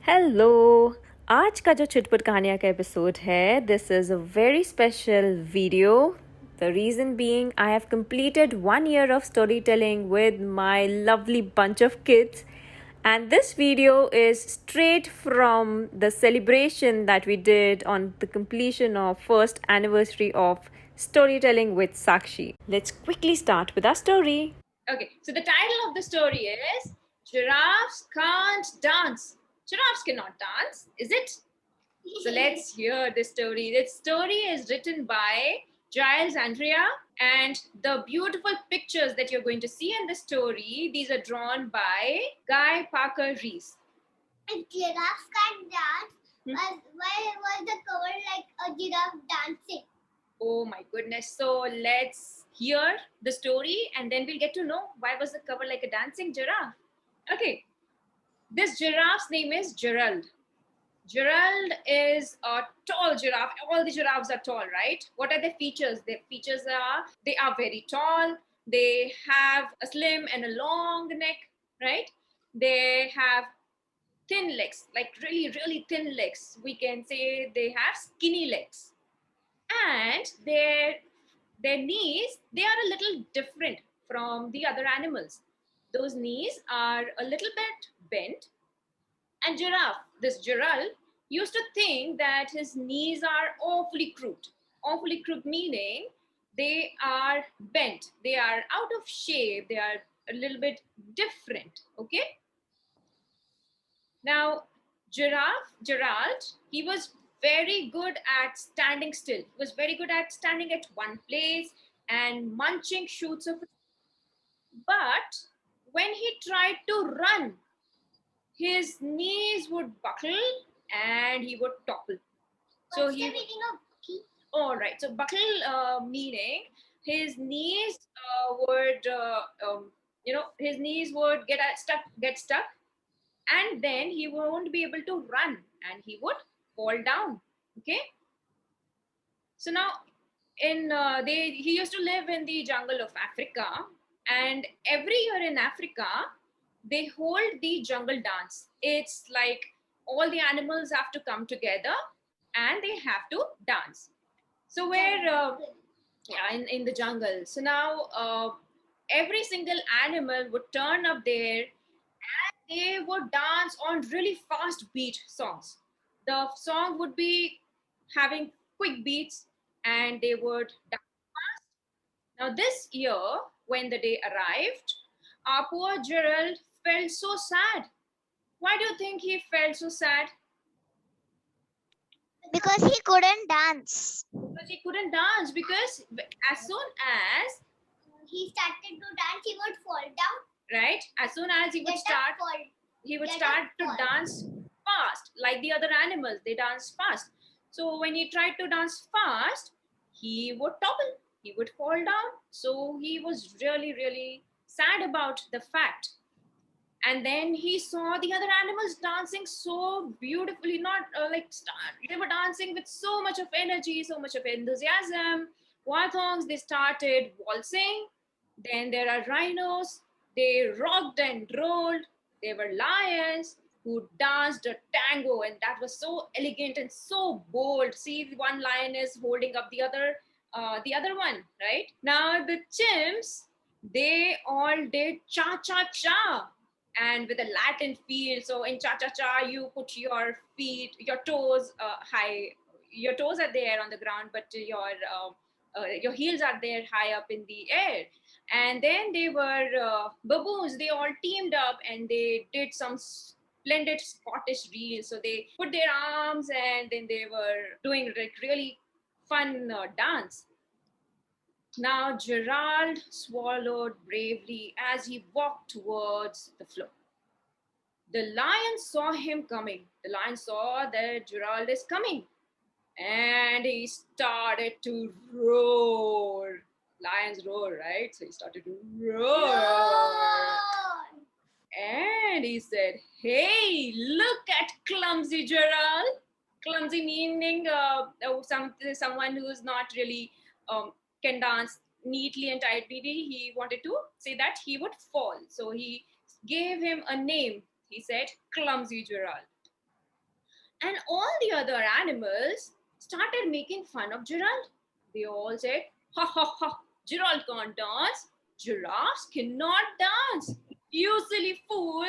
Hello. आज का जो चुटपुट कहानियाँ का एपिसोड है, this is a very special video. The reason being, I have completed 1 year of storytelling with my lovely bunch of kids, and this video is straight from the celebration that we did on the completion of first anniversary of storytelling with Sakshi. Let's quickly start with our story. Okay, so the title of the story is Giraffes Can't Dance. Giraffes cannot dance, is it? So let's hear the story. This story is written by Giles Andrea, and the beautiful pictures that you're going to see in the story, these are drawn by Guy Parker Rees. If giraffes can't dance, why was the cover like a giraffe dancing? Oh my goodness. So let's hear the story and then we'll get to know why was the cover like a dancing giraffe. Okay. This giraffe's name is Gerald. Gerald is a tall giraffe. All the giraffes are tall, right? What are their features? Their features are they are very tall. They have a slim and a long neck, right? They have thin legs, like really, really thin legs. We can say they have skinny legs. And their knees, they are a little different from the other animals. Those knees are a little bit bent, and this Gerald, used to think that his knees are awfully crooked. Awfully crooked meaning they are bent, they are out of shape, they are a little bit different. Okay. Now, Gerald, he was very good at standing still. He was very good at standing at one place and munching shoots of. But when he tried to run, his knees would buckle and he would topple. So What's he the meaning of buckle? all right. So buckle meaning his knees would his knees would get stuck, and then he won't be able to run and he would fall down. Okay. So now in they he used to live in the jungle of Africa, and every year in Africa they hold the jungle dance. It's like all the animals have to come together and they have to dance. So where yeah, in the jungle. So now every single animal would turn up there, they would dance on really fast beat songs. The song would be having quick beats and they would dance fast. Now, this year, when the day arrived, our poor Gerald felt so sad. Why do you think he felt so sad? Because he couldn't dance. Because he couldn't dance, because as soon as he started to dance, he would fall down. Right? As soon as he would start, to dance fast, like the other animals. They dance fast. So when he tried to dance fast, he would topple. He would fall down. So he was really, really sad about the fact. And then he saw the other animals dancing so beautifully, not they were dancing with so much of energy, so much of enthusiasm. Warthogs, they started waltzing. Then there are rhinos, they rocked and rolled. There were lions who danced a tango, and that was so elegant and so bold. See, one lion is holding up the other one, right? Now the chimps, they all did cha cha cha, and with a Latin feel. So in cha cha cha, you put your feet, your toes high. Your toes are there on the ground, but your heels are there high up in the air. And then they were baboons. They all teamed up and they did some splendid Scottish reels. So they put their arms and then they were doing like really fun dance. Now Gerald swallowed bravely as he walked towards the floor. The lion saw him coming. The lion saw that Gerald is coming, and he started to roar. Lions roar, right? So he started to roar. And he said, "Hey, look at clumsy Gerald." Clumsy meaning someone who is not really can dance neatly and tightly. He wanted to say that he would fall. So he gave him a name. He said, "Clumsy Gerald." And all the other animals started making fun of Gerald. They all said, ha ha ha, Gerald can't dance. Giraffes cannot dance. You silly fool.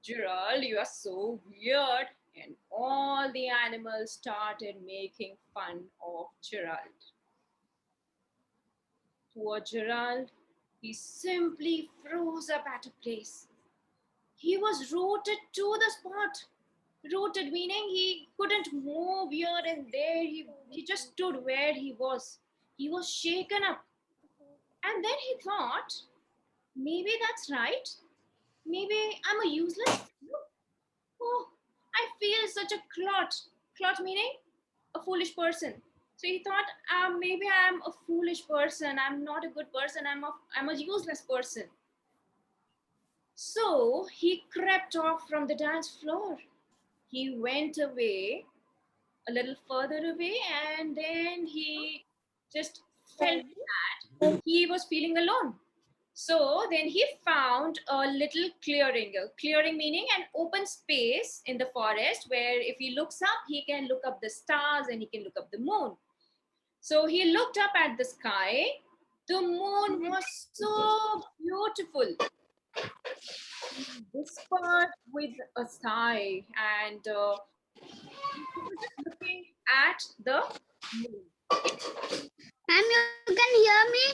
Gerald, you are so weird. And all the animals started making fun of Gerald. Poor Gerald, he simply froze up at a place. He was rooted to the spot. Rooted meaning he couldn't move here and there. He just stood where he was. He was shaken up. And then he thought, maybe that's right. Maybe I'm a useless. Oh, I feel such a clot. Clot meaning a foolish person. So he thought, maybe I'm a foolish person. I'm not a good person. I'm a useless person. So he crept off from the dance floor. He went away a little further away, and then he just felt that he was feeling alone. So then he found a little clearing, a clearing meaning an open space in the forest where if he looks up, he can look up the stars and he can look up the moon. So he looked up at the sky. The moon was so beautiful. He whispered with a sigh, and he was just looking at the moon. Ma'am, you can hear me?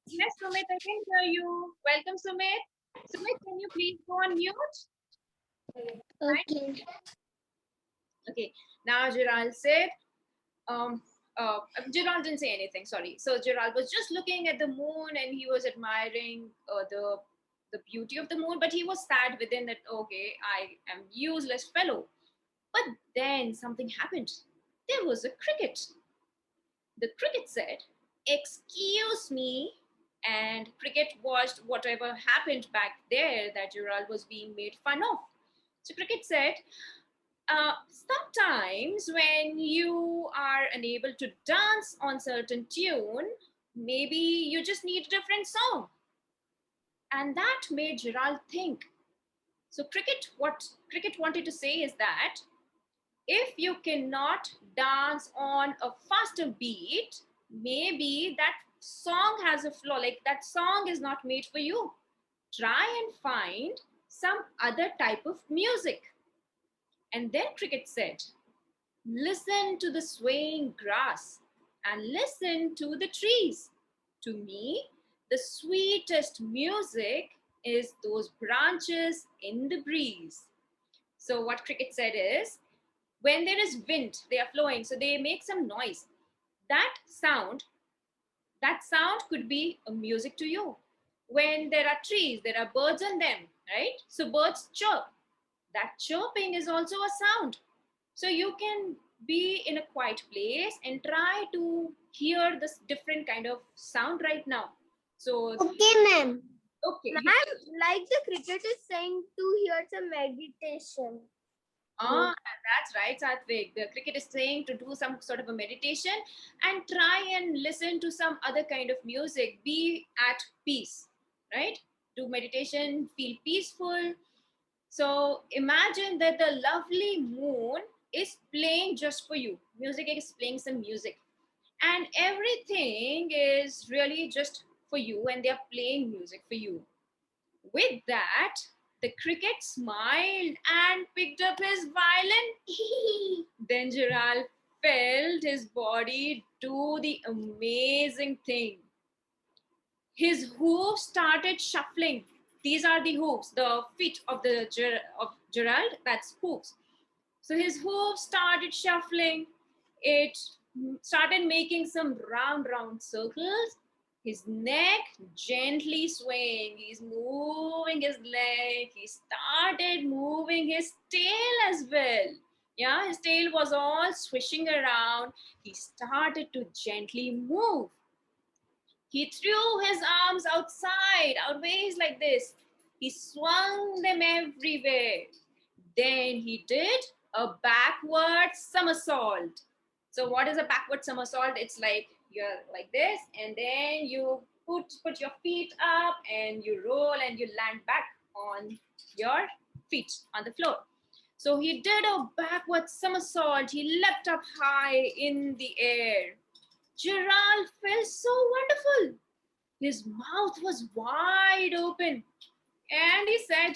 Yes, Sumit, I can hear you. Welcome, Sumit. Sumit, can you please go on mute? Okay. Okay, now Gerald said, um, Gerald didn't say anything, sorry. So Gerald was just looking at the moon and he was admiring the beauty of the moon, but he was sad within that, okay, I am useless fellow. But then something happened. There was a cricket. The cricket said, excuse me. And cricket watched whatever happened back there that Gerald was being made fun of. So cricket said, sometimes when you are unable to dance on certain tune, maybe you just need a different song. And that made Gerald think. So what cricket wanted to say is that if you cannot dance on a faster beat, maybe that song has a flaw, like that song is not made for you. Try and find some other type of music. And then cricket said, listen to the swaying grass and listen to the trees. To me, the sweetest music is those branches in the breeze. So, what cricket said is, when there is wind, they are flowing, so they make some noise. That sound, that sound could be a music to you. When there are trees, there are birds in them, right? So birds chirp. That chirping is also a sound. So you can be in a quiet place and try to hear this different kind of sound right now. So Okay, ma'am. okay, Ma'am, like the cricket is saying to hear some meditation. That's right, Satvik. The cricket is saying to do some sort of a meditation and try and listen to some other kind of music. Be at peace, right? Do meditation, feel peaceful. So imagine that the lovely moon is playing just for you. Music is playing some music. And everything is really just for you, and they're playing music for you. With that, the cricket smiled and picked up his violin. Then Gerald felt his body do the amazing thing. His hooves started shuffling. These are the hooves, the feet of of Gerald. That's hooves. So his hooves started shuffling. It started making some round circles. His neck gently swaying. He's moving his leg. He started moving his tail as well. Yeah, his tail was all swishing around. He started to gently move. He threw his arms outside, outways like this. He swung them everywhere. Then he did a backward somersault. So what is a backward somersault? It's like you're like this, and then you put your feet up and you roll and you land back on your feet on the floor. So he did a backward somersault. He leapt up high in the air. Gerald felt so wonderful. His mouth was wide open and he said,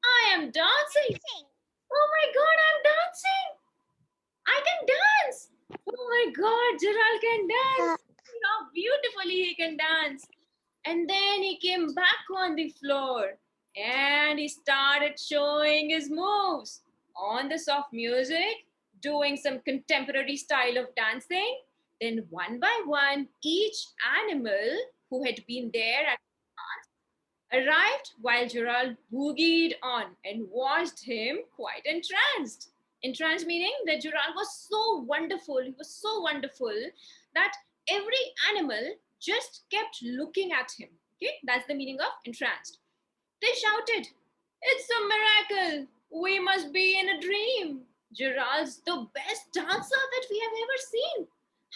I am dancing. Oh my God, I'm dancing. I can dance. Oh my God, Gerald can dance. See how beautifully he can dance. And then he came back on the floor and he started showing his moves on the soft music, doing some contemporary style of dancing. Then, one by one, each animal who had been there at the dance arrived while Gerald boogied on and watched him quite entranced. Entranced meaning that Gerald was so wonderful, he was so wonderful that every animal just kept looking at him. Okay, that's the meaning of entranced. They shouted, It's a miracle! We must be in a dream! Gerald's the best dancer that we have ever seen.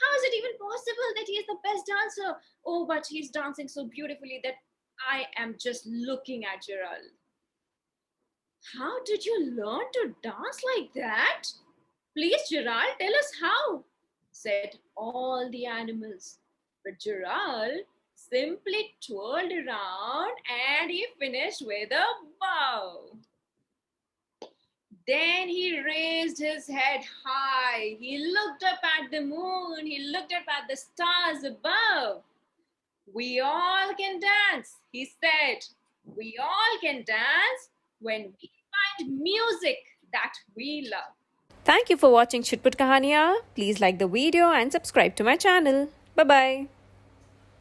How is it even possible that he is the best dancer? Oh, but he's dancing so beautifully that I am just looking at Gerald. How did you learn to dance like that? Please, Gerald, tell us how, said all the animals. But Gerald simply twirled around and he finished with a bow. Then he raised his head high. He looked up at the moon. He looked up at the stars above. We all can dance, he said. We all can dance when we find music that we love. Thank you for watching Chutput Kahaniya. Please like the video and subscribe to my channel. Bye bye.